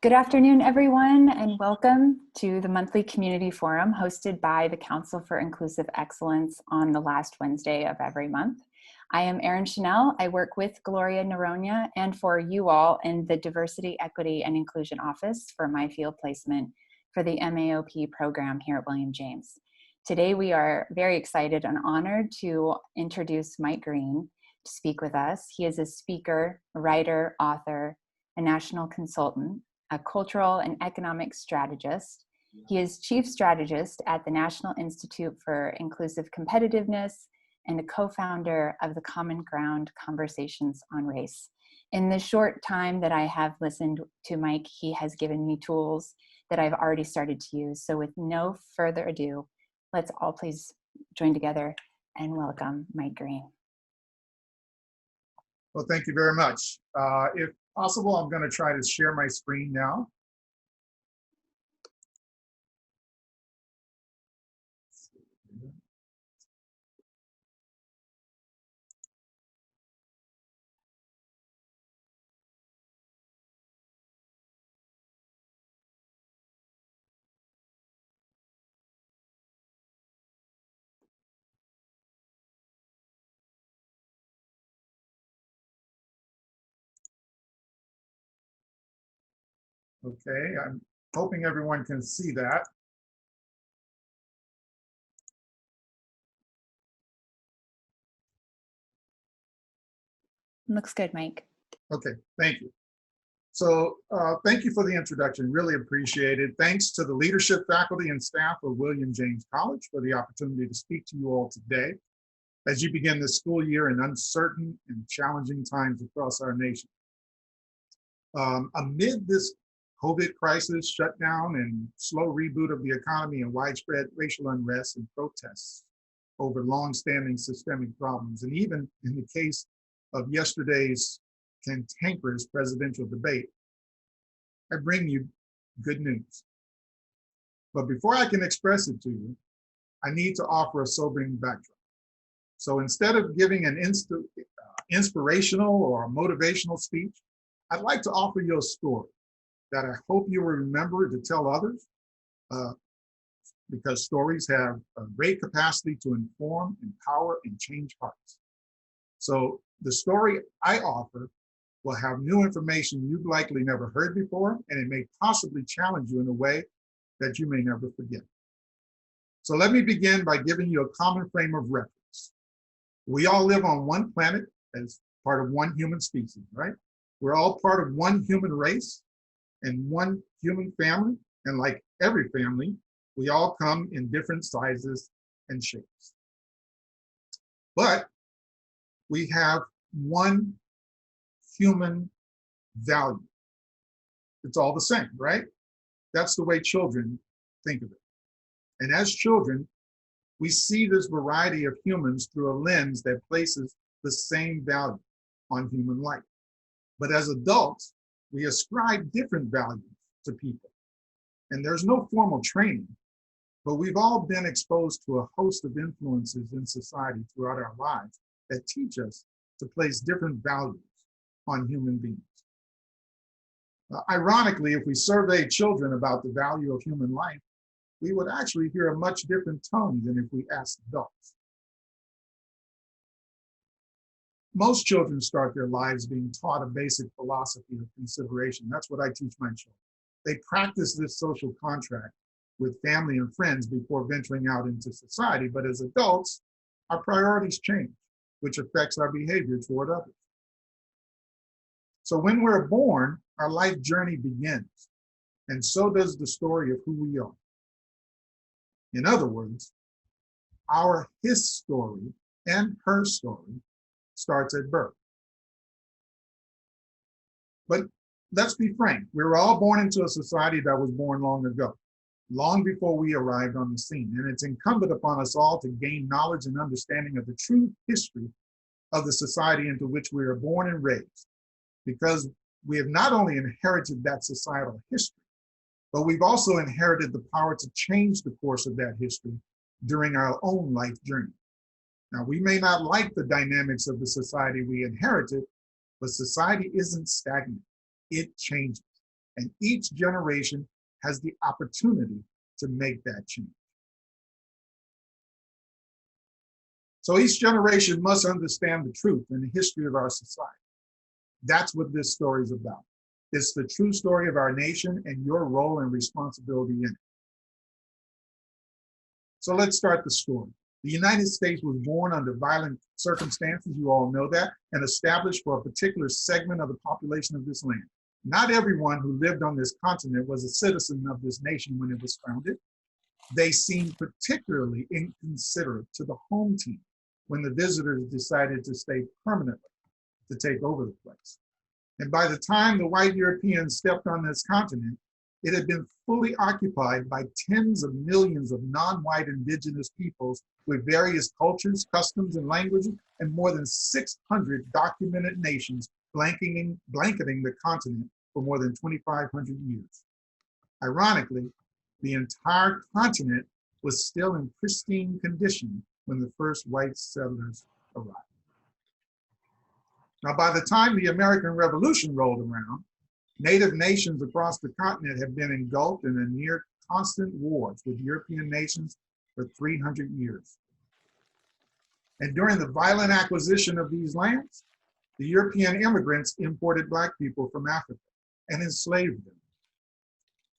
Good afternoon, everyone, and welcome to the monthly community forum hosted by the Council for Inclusive Excellence on the last Wednesday of every month. I am Erin Chanel. I work with Gloria Noronha and for you all in the Diversity, Equity, and Inclusion Office for my field placement for the MAOP program here at William James. Today, we are very excited and honored to introduce Mike Green to speak with us. He is a speaker, writer, author, a national consultant, a cultural and economic strategist. He is chief strategist at the National Institute for Inclusive Competitiveness and a co-founder of the Common Ground Conversations on Race. In the short time that I have listened to Mike, he has given me tools that I've already started to use. So with no further ado, let's all please join together and welcome Mike Green. Well, thank you very much. If possible, I'm going to try to share my screen now. Okay, I'm hoping everyone can see that. Looks good, Mike. Okay, thank you. So thank you for the introduction, really appreciate it. Thanks to the leadership, faculty, and staff of William James College for the opportunity to speak to you all today as you begin the school year in uncertain and challenging times across our nation. Amid this COVID crisis, shutdown, and slow reboot of the economy and widespread racial unrest and protests over longstanding systemic problems, and even in the case of yesterday's cantankerous presidential debate, I bring you good news. But before I can express it to you, I need to offer a sobering backdrop. So instead of giving an inspirational or motivational speech, I'd like to offer you a story that I hope you will remember to tell others, because stories have a great capacity to inform, empower, and change hearts. So the story I offer will have new information you've likely never heard before, and it may possibly challenge you in a way that you may never forget. So let me begin by giving you a common frame of reference. We all live on one planet as part of one human species, right? We're all part of one human race and one human family, and like every family, we all come in different sizes and shapes. But we have one human value. It's all the same, right? That's the way children think of it. And as children, we see this variety of humans through a lens that places the same value on human life. But as adults, we ascribe different values to people. And there's no formal training, but we've all been exposed to a host of influences in society throughout our lives that teach us to place different values on human beings. Ironically, if we surveyed children about the value of human life, we would actually hear a much different tone than if we asked adults. Most children start their lives being taught a basic philosophy of consideration. That's what I teach my children. They practice this social contract with family and friends before venturing out into society. But as adults, our priorities change, which affects our behavior toward others. So when we're born, our life journey begins, and so does the story of who we are. In other words, our his story and her story starts at birth. But let's be frank, we were all born into a society that was born long ago, long before we arrived on the scene. And it's incumbent upon us all to gain knowledge and understanding of the true history of the society into which we are born and raised, because we have not only inherited that societal history, but we've also inherited the power to change the course of that history during our own life journey. Now, we may not like the dynamics of the society we inherited, but society isn't stagnant. It changes. And each generation has the opportunity to make that change. So each generation must understand the truth and the history of our society. That's what this story is about. It's the true story of our nation and your role and responsibility in it. So let's start the story. The United States was born under violent circumstances, you all know that, and established for a particular segment of the population of this land. Not everyone who lived on this continent was a citizen of this nation when it was founded. They seemed particularly inconsiderate to the home team when the visitors decided to stay permanently to take over the place. And by the time the white Europeans stepped on this continent, it had been fully occupied by tens of millions of non-white indigenous peoples with various cultures, customs, and languages, and more than 600 documented nations blanketing the continent for more than 2,500 years. Ironically, the entire continent was still in pristine condition when the first white settlers arrived. Now, by the time the American Revolution rolled around, Native nations across the continent had been engulfed in a near constant wars with European nations for 300 years. And during the violent acquisition of these lands, the European immigrants imported Black people from Africa and enslaved them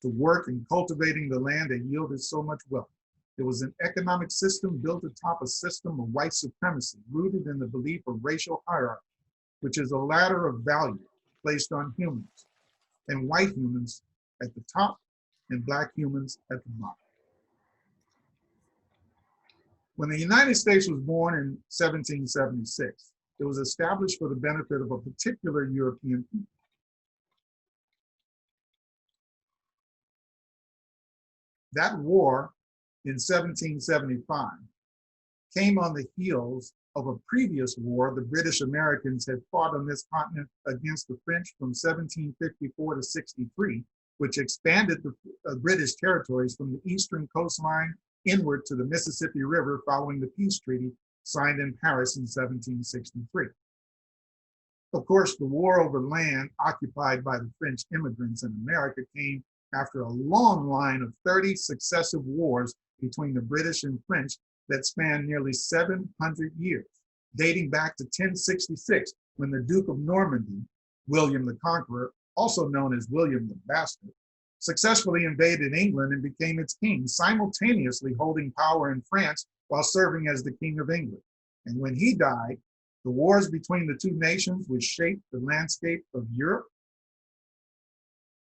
to work in cultivating the land that yielded so much wealth. It was an economic system built atop a system of white supremacy, rooted in the belief of racial hierarchy, which is a ladder of value placed on humans, and white humans at the top and Black humans at the bottom. When the United States was born in 1776, it was established for the benefit of a particular European people. That war in 1775 came on the heels of a previous war the British Americans had fought on this continent against the French from 1754 to 63, which expanded the British territories from the eastern coastline inward to the Mississippi River following the peace treaty signed in Paris in 1763. Of course, the war over land occupied by the French immigrants in America came after a long line of 30 successive wars between the British and French that spanned nearly 700 years, dating back to 1066, when the Duke of Normandy, William the Conqueror, also known as William the Bastard, successfully invaded England and became its king, simultaneously holding power in France while serving as the King of England. And when he died, the wars between the two nations would shape the landscape of Europe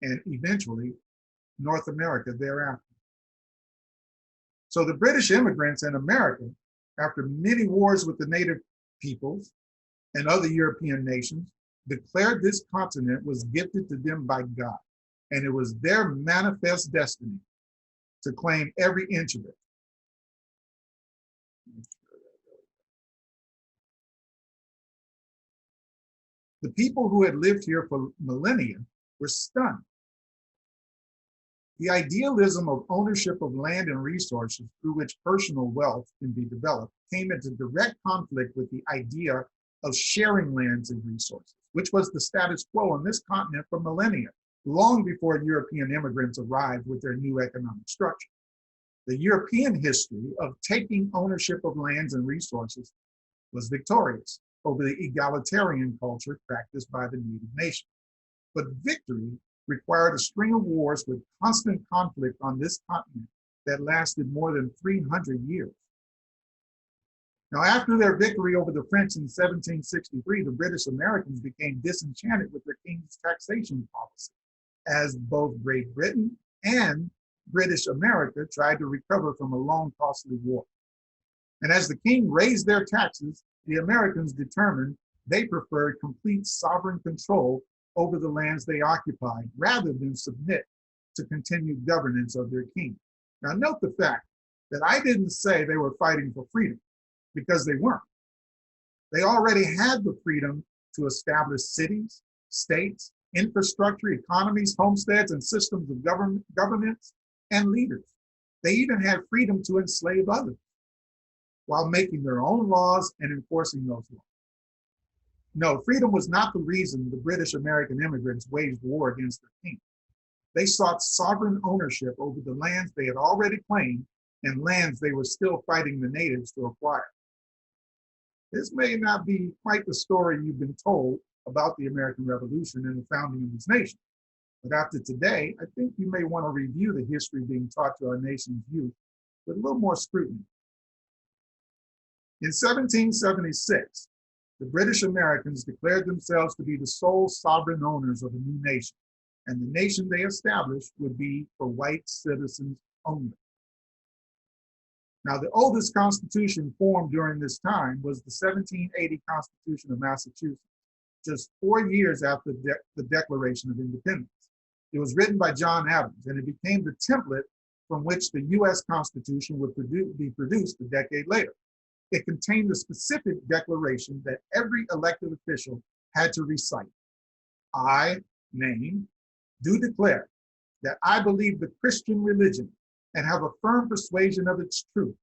and eventually North America thereafter. So the British immigrants in America, after many wars with the native peoples and other European nations, declared this continent was gifted to them by God, and it was their manifest destiny to claim every inch of it. The people who had lived here for millennia were stunned. The idealism of ownership of land and resources through which personal wealth can be developed came into direct conflict with the idea of sharing lands and resources, which was the status quo on this continent for millennia, long before European immigrants arrived with their new economic structure. The European history of taking ownership of lands and resources was victorious over the egalitarian culture practiced by the native nation. But victory required a string of wars with constant conflict on this continent that lasted more than 300 years. Now, after their victory over the French in 1763, the British Americans became disenchanted with their king's taxation policy, as both Great Britain and British America tried to recover from a long, costly war. And as the king raised their taxes, the Americans determined they preferred complete sovereign control over the lands they occupied rather than submit to continued governance of their king. Now, note the fact that I didn't say they were fighting for freedom, because they weren't. They already had the freedom to establish cities, states, infrastructure, economies, homesteads, and systems of governance and leaders. They even had freedom to enslave others while making their own laws and enforcing those laws. No, freedom was not the reason the British American immigrants waged war against their king. They sought sovereign ownership over the lands they had already claimed and lands they were still fighting the natives to acquire. This may not be quite the story you've been told about the American Revolution and the founding of this nation. But after today, I think you may want to review the history being taught to our nation's youth with a little more scrutiny. In 1776, the British Americans declared themselves to be the sole sovereign owners of a new nation, and the nation they established would be for white citizens only. Now, the oldest constitution formed during this time was the 1780 Constitution of Massachusetts, just 4 years after the Declaration of Independence. It was written by John Adams, and it became the template from which the US Constitution would be produced a decade later. It contained a specific declaration that every elected official had to recite. I, name, do declare that I believe the Christian religion and have a firm persuasion of its truth,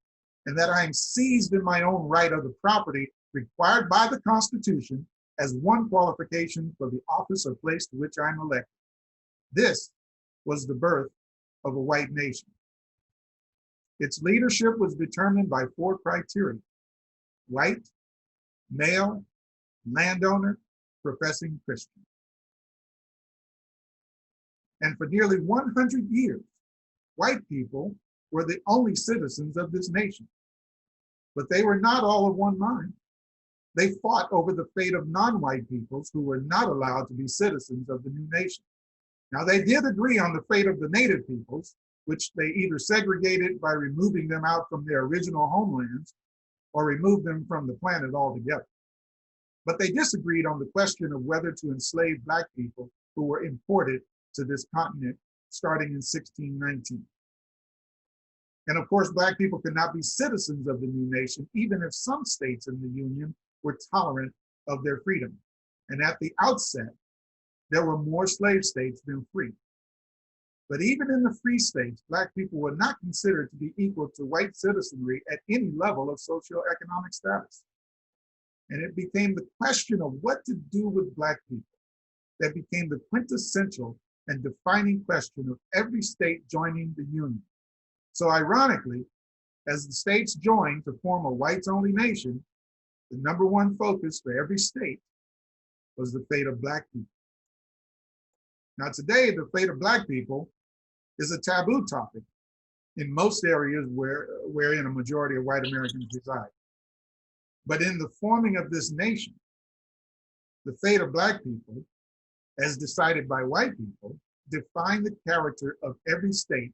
and that I am seized in my own right of the property required by the Constitution as one qualification for the office or place to which I am elected. This was the birth of a white nation. Its leadership was determined by 4 criteria: white, male, landowner, professing Christian. And for nearly 100 years, white people were the only citizens of this nation. But they were not all of one mind. They fought over the fate of non-white peoples who were not allowed to be citizens of the new nation. Now, they did agree on the fate of the native peoples, which they either segregated by removing them out from their original homelands or removed them from the planet altogether. But they disagreed on the question of whether to enslave Black people who were imported to this continent starting in 1619. And of course, Black people could not be citizens of the new nation, even if some states in the Union were tolerant of their freedom. And at the outset, there were more slave states than free. But even in the free states, Black people were not considered to be equal to white citizenry at any level of socioeconomic status. And it became the question of what to do with Black people that became the quintessential and defining question of every state joining the Union. So ironically, as the states joined to form a whites-only nation, the #1 focus for every state was the fate of Black people. Now today, the fate of Black people is a taboo topic in most areas wherein a majority of white Americans reside. But in the forming of this nation, the fate of Black people, as decided by white people, defined the character of every state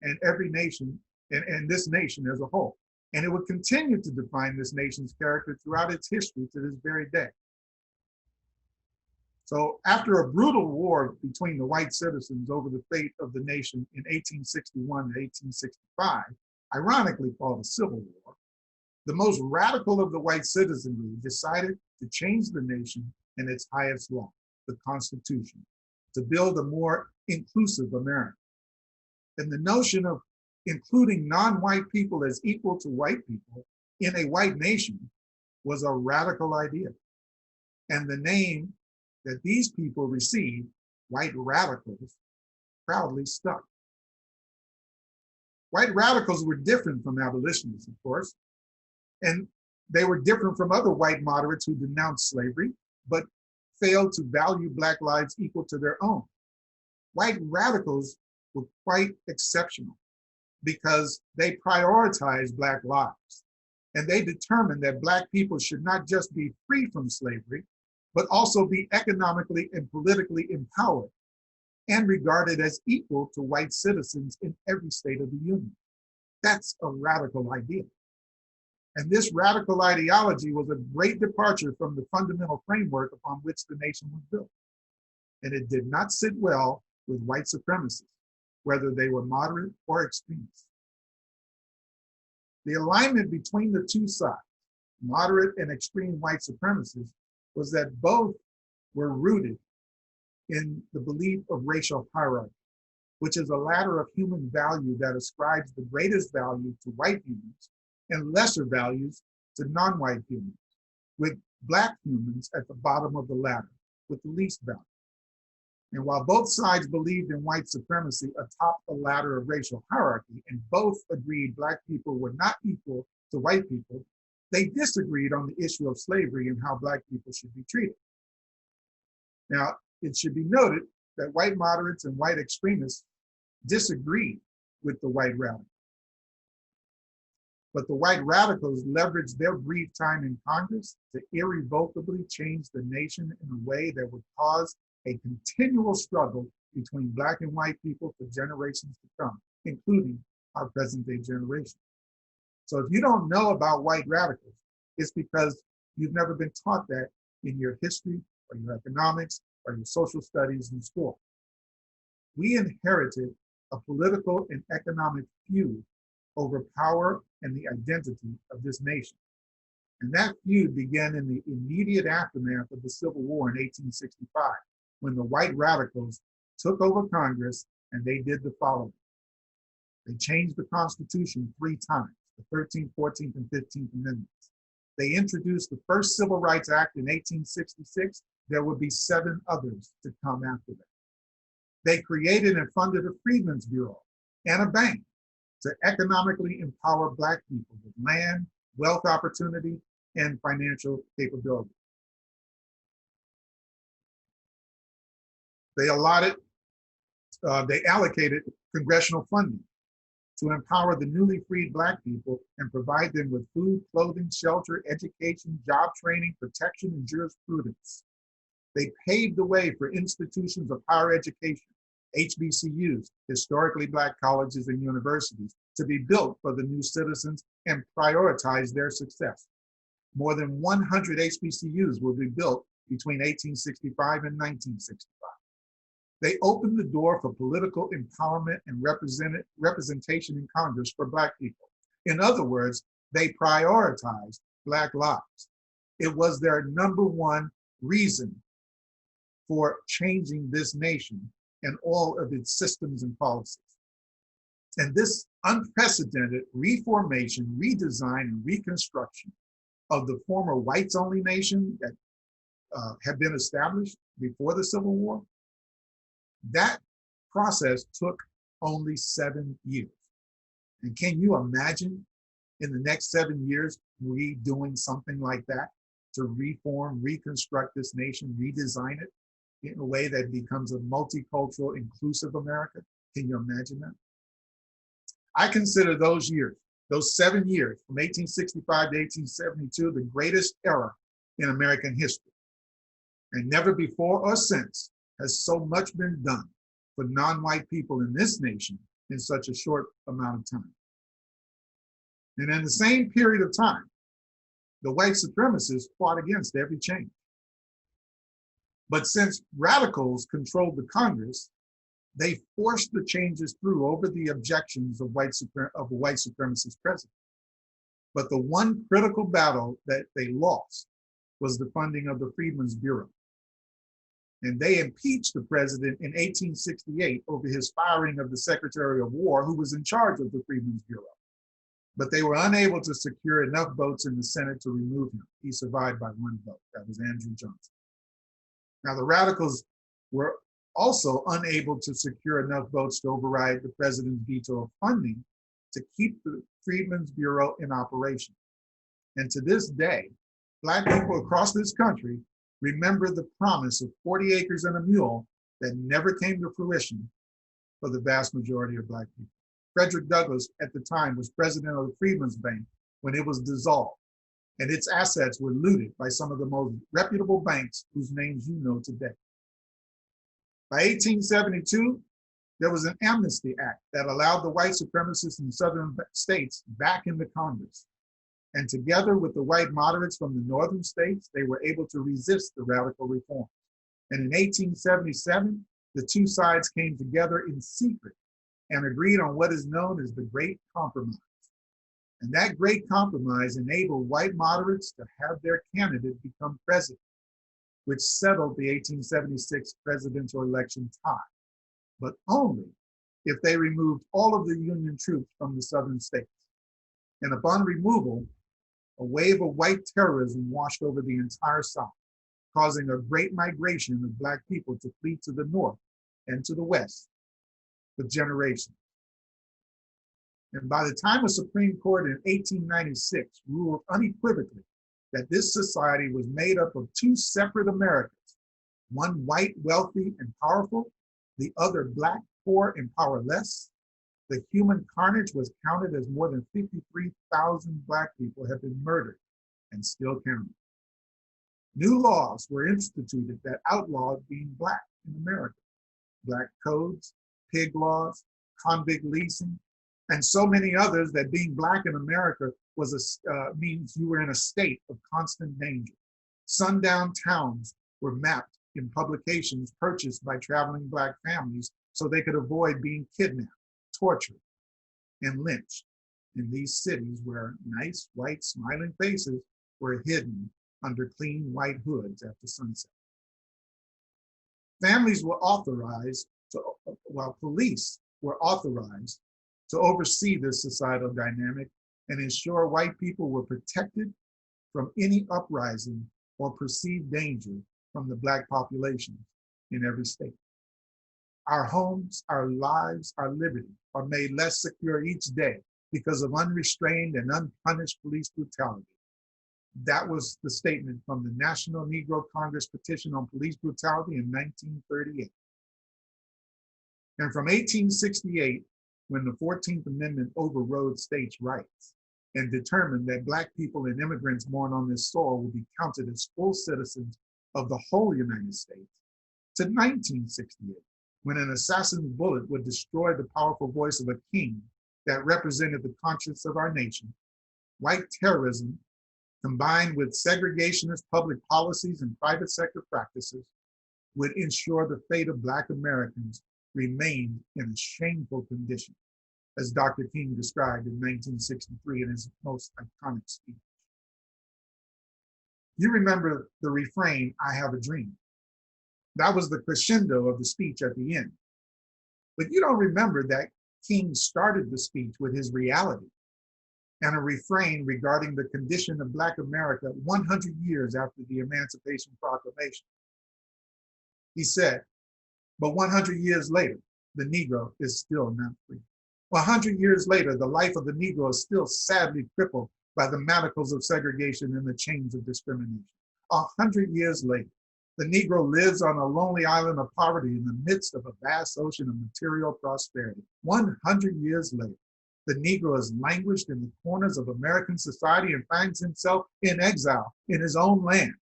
and every nation, and this nation as a whole. And it would continue to define this nation's character throughout its history to this very day. So after a brutal war between the white citizens over the fate of the nation in 1861 to 1865, ironically called a Civil War, the most radical of the white citizenry decided to change the nation and its highest law, the Constitution, to build a more inclusive America. And the notion of including non-white people as equal to white people in a white nation was a radical idea. And the name that these people received, white radicals, proudly stuck. White radicals were different from abolitionists, of course, and they were different from other white moderates who denounced slavery, but failed to value Black lives equal to their own. White radicals were quite exceptional because they prioritized Black lives, and they determined that Black people should not just be free from slavery, but also be economically and politically empowered and regarded as equal to white citizens in every state of the Union. That's a radical idea. And this radical ideology was a great departure from the fundamental framework upon which the nation was built. And it did not sit well with white supremacists, whether they were moderate or extremists. The alignment between the two sides, moderate and extreme white supremacists, was that both were rooted in the belief of racial hierarchy, which is a ladder of human value that ascribes the greatest value to white humans and lesser values to non-white humans, with Black humans at the bottom of the ladder with the least value. And while both sides believed in white supremacy atop the ladder of racial hierarchy, and both agreed Black people were not equal to white people, they disagreed on the issue of slavery and how Black people should be treated. Now, it should be noted that white moderates and white extremists disagreed with the white radicals. But the white radicals leveraged their brief time in Congress to irrevocably change the nation in a way that would cause a continual struggle between Black and white people for generations to come, including our present day generation. So if you don't know about white radicals, it's because you've never been taught that in your history or your economics or your social studies in school. We inherited a political and economic feud over power and the identity of this nation. And that feud began in the immediate aftermath of the Civil War in 1865, when the white radicals took over Congress and they did the following. They changed the Constitution 3 times, the 13th, 14th, and 15th Amendments. They introduced the first Civil Rights Act in 1866. There would be 7 others to come after that. They created and funded a Freedmen's Bureau and a bank to economically empower Black people with land, wealth opportunity, and financial capability. They allocated congressional funding to empower the newly freed Black people and provide them with food, clothing, shelter, education, job training, protection, and jurisprudence. They paved the way for institutions of higher education, HBCUs, historically Black colleges and universities, to be built for the new citizens and prioritize their success. More than 100 HBCUs will be built between 1865 and 1965. They opened the door for political empowerment and representation in Congress for Black people. In other words, they prioritized Black lives. It was their #1 reason for changing this nation and all of its systems and policies. And this unprecedented reformation, redesign, and reconstruction of the former whites-only nation that had been established before the Civil War, that process took only 7 years. And can you imagine in the next 7 years, we doing something like that to reform, reconstruct this nation, redesign it in a way that becomes a multicultural, inclusive America? Can you imagine that? I consider those years, those 7 years from 1865 to 1872, the greatest era in American history. And never before or since has so much been done for non-white people in this nation in such a short amount of time. And in the same period of time, the white supremacists fought against every change. But since radicals controlled the Congress, they forced the changes through over the objections of a white supremacist president. But the one critical battle that they lost was the funding of the Freedmen's Bureau. And they impeached the president in 1868 over his firing of the Secretary of War, who was in charge of the Freedmen's Bureau. But they were unable to secure enough votes in the Senate to remove him. He survived by 1 vote. That was Andrew Johnson. Now, the radicals were also unable to secure enough votes to override the president's veto of funding to keep the Freedmen's Bureau in operation. And to this day, Black people across this country remember the promise of 40 acres and a mule that never came to fruition for the vast majority of Black people. Frederick Douglass, at the time, was president of the Freedmen's Bank when it was dissolved, and its assets were looted by some of the most reputable banks whose names you know today. By 1872, there was an amnesty act that allowed the white supremacists in southern states back into Congress. And together with the white moderates from the northern states, they were able to resist the radical reforms. And in 1877, the two sides came together in secret and agreed on what is known as the Great Compromise. And that Great Compromise enabled white moderates to have their candidate become president, which settled the 1876 presidential election tie, but only if they removed all of the Union troops from the southern states. And upon removal, a wave of white terrorism washed over the entire South, causing a great migration of Black people to flee to the north and to the west for generations. And by the time the Supreme Court in 1896 ruled unequivocally that this society was made up of two separate Americas, one white, wealthy, and powerful, the other Black, poor, and powerless, the human carnage was counted as more than 53,000 Black people have been murdered and still counting. New laws were instituted that outlawed being Black in America. Black codes, pig laws, convict leasing, and so many others that being Black in America was means you were in a state of constant danger. Sundown towns were mapped in publications purchased by traveling Black families so they could avoid being kidnapped, tortured, and lynched in these cities where nice, white, smiling faces were hidden under clean white hoods after sunset. Families were authorized to, while police were authorized to oversee this societal dynamic and ensure white people were protected from any uprising or perceived danger from the Black population in every state. Our homes, our lives, our liberty are made less secure each day because of unrestrained and unpunished police brutality. That was the statement from the National Negro Congress Petition on Police Brutality in 1938. And from 1868, when the 14th Amendment overrode states' rights and determined that Black people and immigrants born on this soil will be counted as full citizens of the whole United States, to 1968, when an assassin's bullet would destroy the powerful voice of a king that represented the conscience of our nation, white terrorism, combined with segregationist public policies and private sector practices, would ensure the fate of Black Americans remained in a shameful condition, as Dr. King described in 1963 in his most iconic speech. You remember the refrain, "I have a dream." That was the crescendo of the speech at the end. But you don't remember that King started the speech with his reality and a refrain regarding the condition of Black America 100 years after the Emancipation Proclamation. He said, but 100 years later, the Negro is still not free. 100 years later, the life of the Negro is still sadly crippled by the manacles of segregation and the chains of discrimination. 100 years later, the Negro lives on a lonely island of poverty in the midst of a vast ocean of material prosperity. 100 years later, the Negro has languished in the corners of American society and finds himself in exile in his own land.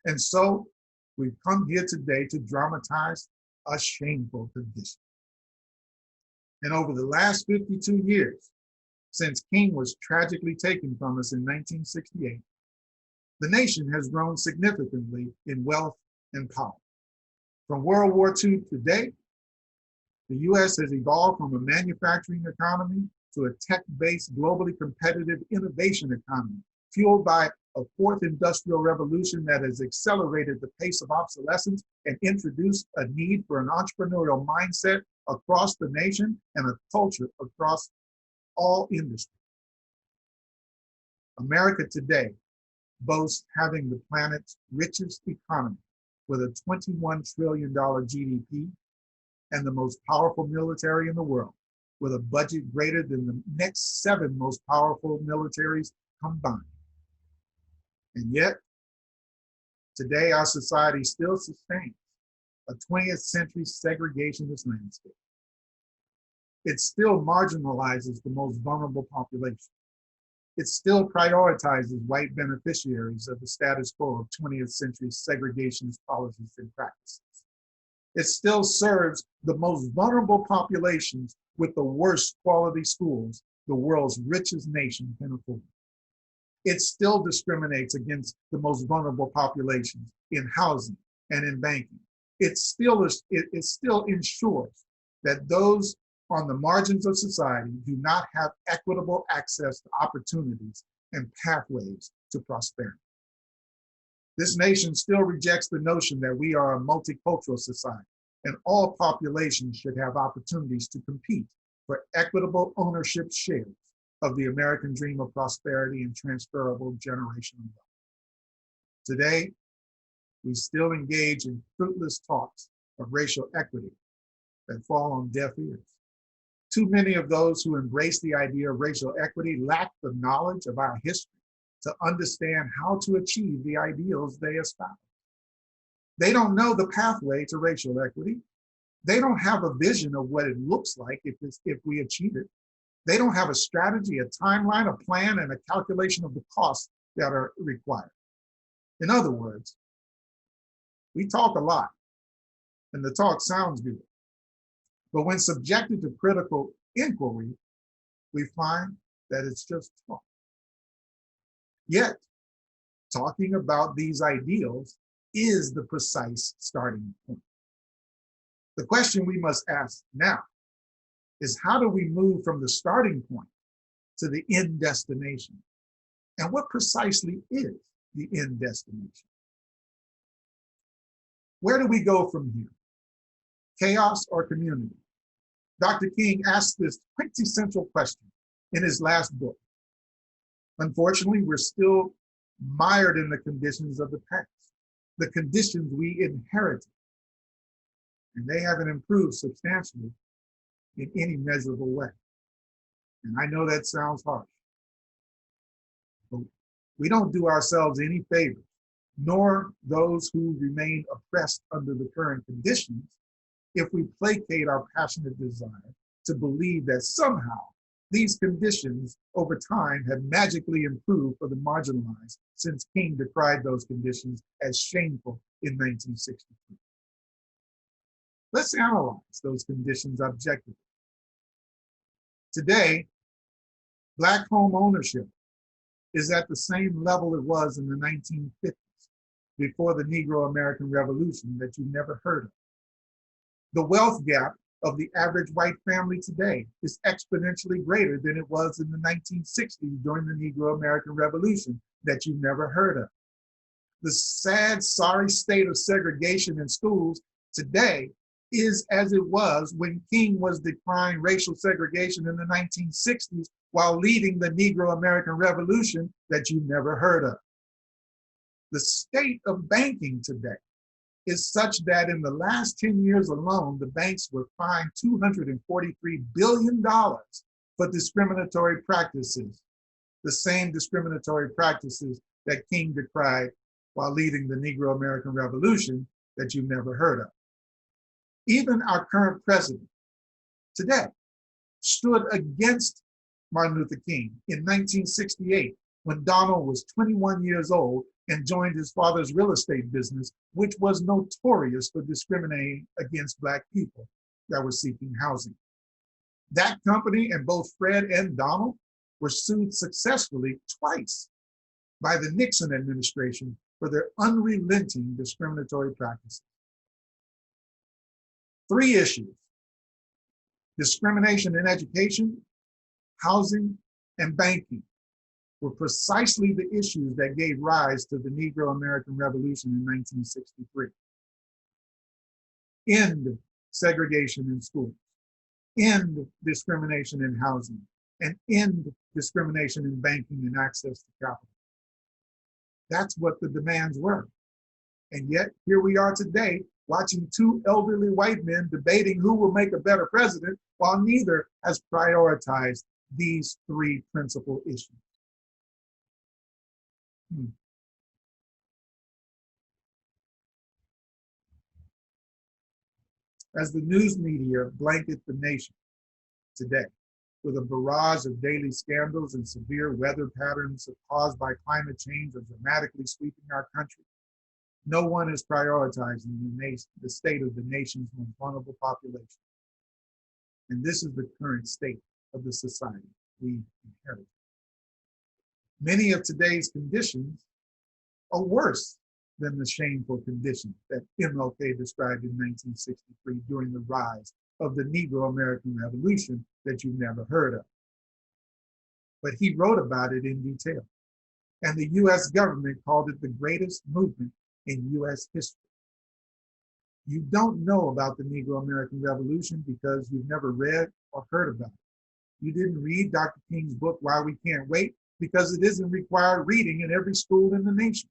And so we've come here today to dramatize a shameful condition. And over the last 52 years, since King was tragically taken from us in 1968, the nation has grown significantly in wealth and power. From World War II to today, the US has evolved from a manufacturing economy to a tech-based, globally competitive innovation economy, fueled by a fourth industrial revolution that has accelerated the pace of obsolescence and introduced a need for an entrepreneurial mindset across the nation and a culture across all industries. America today boasts having the planet's richest economy with a $21 trillion GDP and the most powerful military in the world, with a budget greater than the next 7 most powerful militaries combined. And yet, today our society still sustains a 20th century segregationist landscape. It still marginalizes the most vulnerable population. It still prioritizes white beneficiaries of the status quo of 20th century segregationist policies and practices. It still serves the most vulnerable populations with the worst quality schools the world's richest nation can afford. It still discriminates against the most vulnerable populations in housing and in banking. It still ensures that those on the margins of society do not have equitable access to opportunities and pathways to prosperity. This nation still rejects the notion that we are a multicultural society and all populations should have opportunities to compete for equitable ownership shares of the American dream of prosperity and transferable generational wealth. Today, we still engage in fruitless talks of racial equity that fall on deaf ears. Too many of those who embrace the idea of racial equity lack the knowledge of our history to understand how to achieve the ideals they espouse. They don't know the pathway to racial equity. They don't have a vision of what it looks like if we achieve it. They don't have a strategy, a timeline, a plan, and a calculation of the costs that are required. In other words, we talk a lot, and the talk sounds good. But when subjected to critical inquiry, we find that it's just talk. Yet, talking about these ideals is the precise starting point. The question we must ask now is, how do we move from the starting point to the end destination? And what precisely is the end destination? Where do we go from here? Chaos or community? Dr. King asked this quintessential question in his last book. Unfortunately, we're still mired in the conditions of the past, the conditions we inherited, and they haven't improved substantially in any measurable way. And I know that sounds harsh, but we don't do ourselves any favors, nor those who remain oppressed under the current conditions, if we placate our passionate desire to believe that somehow these conditions over time have magically improved for the marginalized since King decried those conditions as shameful in 1963. Let's analyze those conditions objectively. Today, Black home ownership is at the same level it was in the 1950s, before the Negro American Revolution that you never heard of. The wealth gap of the average white family today is exponentially greater than it was in the 1960s during the Negro American Revolution that you never heard of. The sad, sorry state of segregation in schools today is as it was when King was decrying racial segregation in the 1960s while leading the Negro American Revolution that you never heard of. The state of banking today is such that in the last 10 years alone, the banks were fined $243 billion for discriminatory practices, the same discriminatory practices that King decried while leading the Negro American Revolution that you've never heard of. Even our current president today stood against Martin Luther King in 1968 when Donald was 21 years old and joined his father's real estate business, which was notorious for discriminating against Black people that were seeking housing. That company and both Fred and Donald were sued successfully twice by the Nixon administration for their unrelenting discriminatory practices. 3 issues: discrimination in education, housing, and banking were precisely the issues that gave rise to the Negro American Revolution in 1963. End segregation in schools, end discrimination in housing, and end discrimination in banking and access to capital. That's what the demands were. And yet, here we are today, watching 2 elderly white men debating who will make a better president, while neither has prioritized these 3 principal issues. As the news media blanket the nation today with a barrage of daily scandals and severe weather patterns caused by climate change are dramatically sweeping our country, no one is prioritizing the state of the nation's most vulnerable population. And this is the current state of the society we inherit. Many of today's conditions are worse than the shameful conditions that MLK described in 1963 during the rise of the Negro American Revolution that you've never heard of. But he wrote about it in detail. And the US government called it the greatest movement in US history. You don't know about the Negro American Revolution because you've never read or heard about it. You didn't read Dr. King's book, Why We Can't Wait, because it isn't required reading in every school in the nation.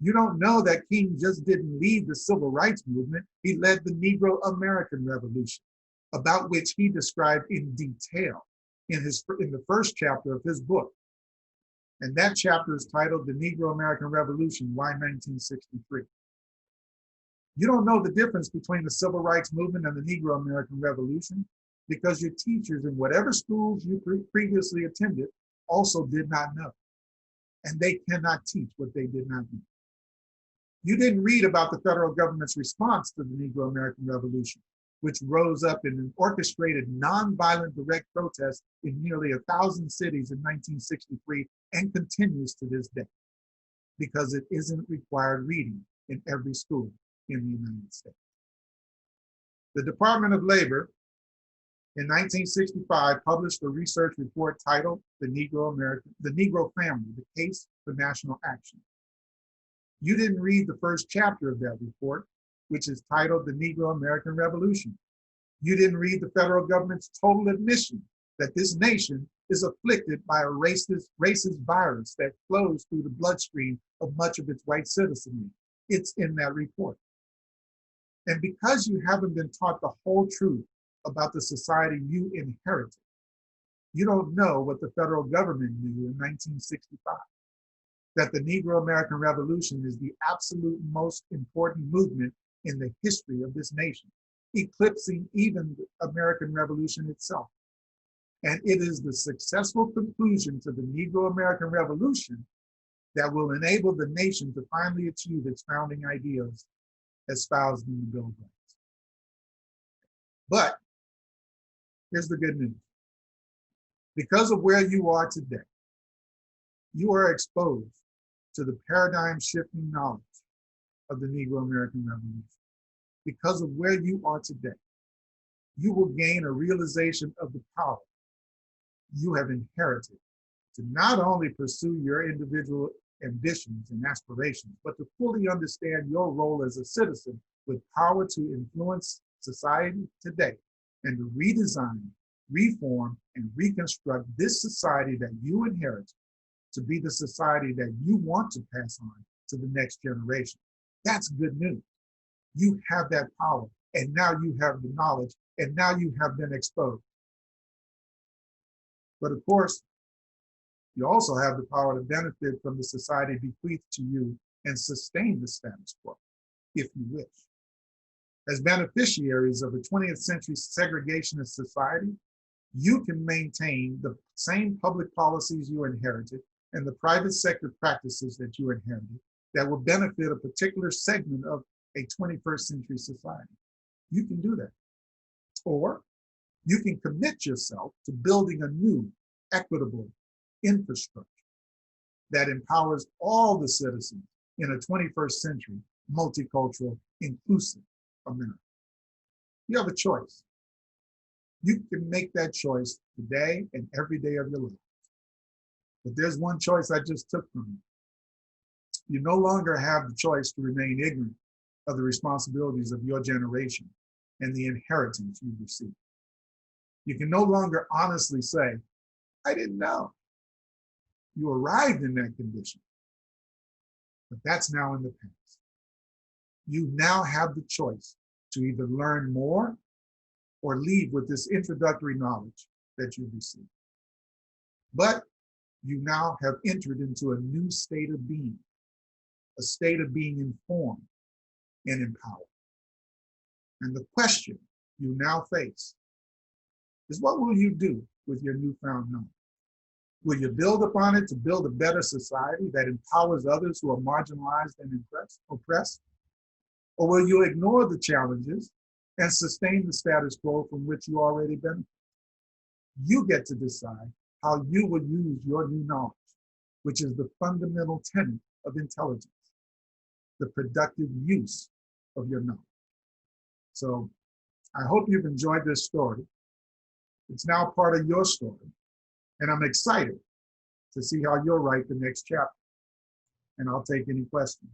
You don't know that King just didn't lead the civil rights movement. He led the Negro American Revolution, about which he described in detail in the first chapter of his book. And that chapter is titled The Negro American Revolution, Why 1963. You don't know the difference between the civil rights movement and the Negro American Revolution because your teachers in whatever schools you previously attended also did not know. And they cannot teach what they did not know. You didn't read about the federal government's response to the Negro American Revolution, which rose up in an orchestrated nonviolent direct protest in nearly 1,000 cities in 1963 and continues to this day because it isn't required reading in every school in the United States. The Department of Labor in 1965 published a research report titled The Negro Family, The Case for National Action. You didn't read the first chapter of that report, which is titled The Negro American Revolution. You didn't read the federal government's total admission that this nation is afflicted by a racist virus that flows through the bloodstream of much of its white citizenry. It's in that report. And because you haven't been taught the whole truth about the society you inherited, you don't know what the federal government knew in 1965, that the Negro American Revolution is the absolute most important movement in the history of this nation, eclipsing even the American Revolution itself. And it is the successful conclusion to the Negro American Revolution that will enable the nation to finally achieve its founding ideals espoused in the Bill of Rights. But here's the good news. Because of where you are today, you are exposed to the paradigm shifting knowledge of the Negro American Revolution. Because of where you are today, you will gain a realization of the power you have inherited to not only pursue your individual ambitions and aspirations, but to fully understand your role as a citizen with power to influence society today and to redesign, reform, and reconstruct this society that you inherited to be the society that you want to pass on to the next generation. That's good news. You have that power, and now you have the knowledge, and now you have been exposed. But of course, you also have the power to benefit from the society bequeathed to you and sustain the status quo, if you wish. As beneficiaries of a 20th century segregationist society, you can maintain the same public policies you inherited and the private sector practices that you inherited that will benefit a particular segment of a 21st century society. You can do that. Or you can commit yourself to building a new, equitable infrastructure that empowers all the citizens in a 21st century, multicultural, inclusive America. You have a choice. You can make that choice today and every day of your life. But there's one choice I just took from you. You no longer have the choice to remain ignorant of the responsibilities of your generation and the inheritance you received. You can no longer honestly say, I didn't know. You arrived in that condition, but that's now in the past. You now have the choice to either learn more or leave with this introductory knowledge that you've received. But you now have entered into a new state of being, a state of being informed and empowered. And the question you now face is, what will you do with your newfound knowledge? Will you build upon it to build a better society that empowers others who are marginalized and oppressed? Or will you ignore the challenges and sustain the status quo from which you already benefit? You get to decide how you will use your new knowledge, which is the fundamental tenet of intelligence, the productive use of your knowledge. So I hope you've enjoyed this story. It's now part of your story, and I'm excited to see how you'll write the next chapter. And I'll take any questions.